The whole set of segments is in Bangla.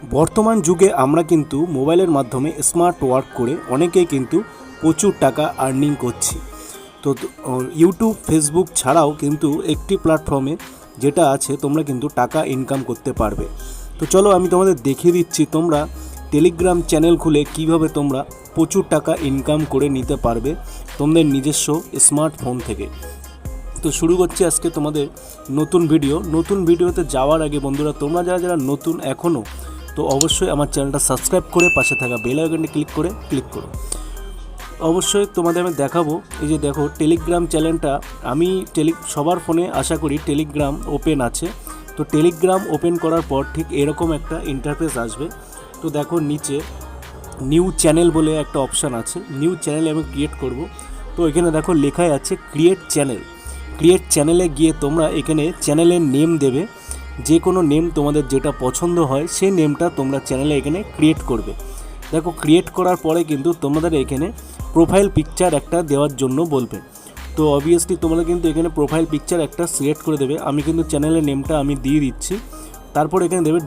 বর্তমান যুগে আমরা কিন্তু মোবাইলের মাধ্যমে স্মার্ট ওয়ার্ক করে অনেকেই কিন্তু প্রচুর টাকা আর্নিং করছি। তো ইউটিউব ফেসবুক ছাড়াও কিন্তু একটি প্ল্যাটফর্মে যেটা আছে তোমরা কিন্তু টাকা ইনকাম করতে পারবে। তো চলো আমি তোমাদের দেখিয়ে দিচ্ছি তোমরা টেলিগ্রাম চ্যানেল খুলে কিভাবে তোমরা প্রচুর টাকা ইনকাম করে নিতে পারবে তোমাদের নিজস্ব স্মার্টফোন থেকে। তো শুরু করছি আজকে তোমাদের নতুন ভিডিওতে যাওয়ার আগে বন্ধুরা, তোমরা যারা নতুন এখনও, তো অবশ্যই আমার চ্যানেলটা সাবস্ক্রাইব করে পাশে থাকা বেল আইকনটি ক্লিক করো। অবশ্যই তোমাদের আমি দেখাবো, এই যে দেখো টেলিগ্রাম চ্যানেলটা আমি সবার ফোনে আশা করি টেলিগ্রাম ওপেন আছে। তো টেলিগ্রাম ওপেন করার পর ঠিক এরকম একটা ইন্টারফেস আসবে। তো দেখো নিচে নিউ চ্যানেল বলে একটা অপশান আছে, নিউ চ্যানেল আমি ক্রিয়েট করব। তো এখানে দেখো লেখাই আছে ক্রিয়েট চ্যানেলে গিয়ে তোমরা এখানে চ্যানেলের নেম দেবে, যে কোনো নেম তোমাদের যেটা পছন্দ হয় সেই নেমটা তোমরা চ্যানেলে এখানে ক্রিয়েট করবে। দেখো ক্রিয়েট করার পরে কিন্তু তোমাদের এখানে প্রোফাইল পিকচার একটা দেওয়ার জন্য বলবে। তো অবভিয়াসলি তোমরা কিন্তু এখানে প্রোফাইল পিকচার একটা সিলেক্ট করে দেবে। আমি কিন্তু চ্যানেলের নেমটা আমি দিয়ে দিচ্ছি। তারপর এখানে দেবে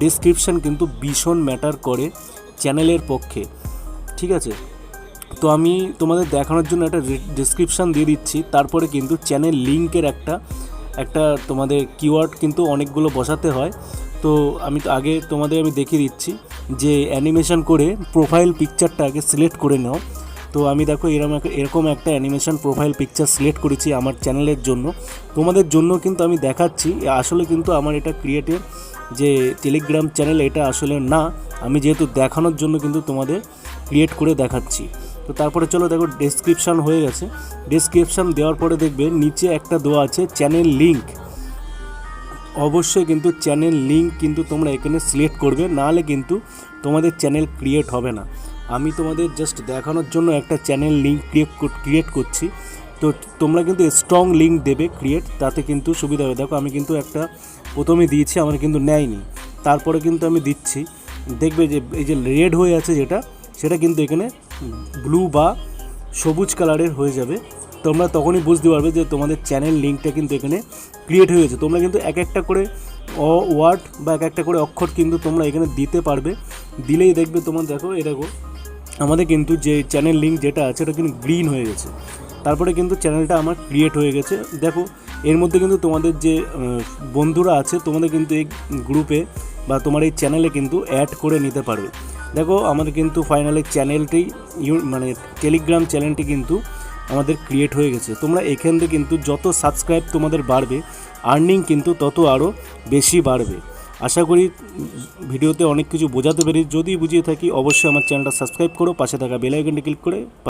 ডেসক্রিপশান কিন্তু ভীষণ ম্যাটার করে চ্যানেলের পক্ষে, ঠিক আছে। তো আমি তোমাদের দেখানোর জন্য একটা ডেসক্রিপশান দিয়ে দিচ্ছি। তারপরে কিন্তু চ্যানেল লিঙ্কের একটা তোমাদের কিওয়ার্ড কিন্তু অনেকগুলো বসাতে হয়। তো আমি তোমাদের দেখিয়ে দিচ্ছি যে অ্যানিমেশন করে প্রোফাইল পিকচারটা আগে সিলেক্ট করে নাও। তো আমি দেখো এরকম একটা অ্যানিমেশন প্রোফাইল পিকচার সিলেক্ট করেছি আমার চ্যানেলের জন্য। তোমাদের জন্য কিন্তু আমি দেখাচ্ছি, আসলে কিন্তু আমার এটা ক্রিয়েটের যে টেলিগ্রাম চ্যানেল এটা আসলে না, আমি যেহেতু দেখানোর জন্য কিন্তু তোমাদের ক্রিয়েট করে দেখাচ্ছি। তো তারপরে চলো দেখো ডেসক্রিপশান হয়ে গেছে। ডেসক্রিপশান দেওয়ার পরে দেখবে নিচে একটা দেওয়া আছে চ্যানেল লিঙ্ক। অবশ্যই কিন্তু চ্যানেল লিঙ্ক কিন্তু তোমরা এখানে সিলেক্ট করবে, নাহলে কিন্তু তোমাদের চ্যানেল ক্রিয়েট হবে না। আমি তোমাদের জাস্ট দেখানোর জন্য একটা চ্যানেল লিঙ্ক ক্রিয়েট করছি। তো তোমরা কিন্তু স্ট্রং লিঙ্ক দেবে ক্রিয়েট, তাতে কিন্তু সুবিধা হবে। দেখো আমি কিন্তু একটা প্রথমে দিয়েছি, আমার কিন্তু নেয়নি, তারপরে কিন্তু আমি দিচ্ছি। দেখবে যে এই যে রেড হয়ে আছে সেটা কিন্তু এখানে ব্লু বা সবুজ কালারের হয়ে যাবে। তোমরা তখনই বুঝতে পারবে যে তোমাদের চ্যানেল লিঙ্কটা কিন্তু এখানে ক্রিয়েট হয়ে গেছে। তোমরা কিন্তু এক একটা করে ওয়ার্ড বা এক একটা করে অক্ষর কিন্তু তোমরা এখানে দিতে পারবে। দিলেই দেখবে তোমার দেখো আমাদের কিন্তু যে চ্যানেল লিঙ্ক যেটা আছে এটা কিন্তু গ্রিন হয়ে গেছে। তারপরে কিন্তু চ্যানেলটা আমার ক্রিয়েট হয়ে গেছে। দেখো এর মধ্যে কিন্তু তোমাদের যে বন্ধুরা আছে তোমাদের কিন্তু এই গ্রুপে বা তোমার এই চ্যানেলে কিন্তু অ্যাড করে নিতে পারবে। দেখো আমাদের কিন্তু ফাইনালি চ্যানেলটি টেলিগ্রাম চ্যানেলটি কিন্তু আমাদের ক্রিয়েট হয়ে গেছে। তোমরা এখান থেকে কিন্তু যত সাবস্ক্রাইব তোমাদের বাড়বে, আর্নিং কিন্তু তত আরও বেশি বাড়বে। আশা করি ভিডিওতে অনেক কিছু বোঝাতে পারি। যদি বুঝিয়ে থাকি অবশ্যই আমার চ্যানেলটা সাবস্ক্রাইব করো, পাশে থাকা বেল আইকনটি ক্লিক করে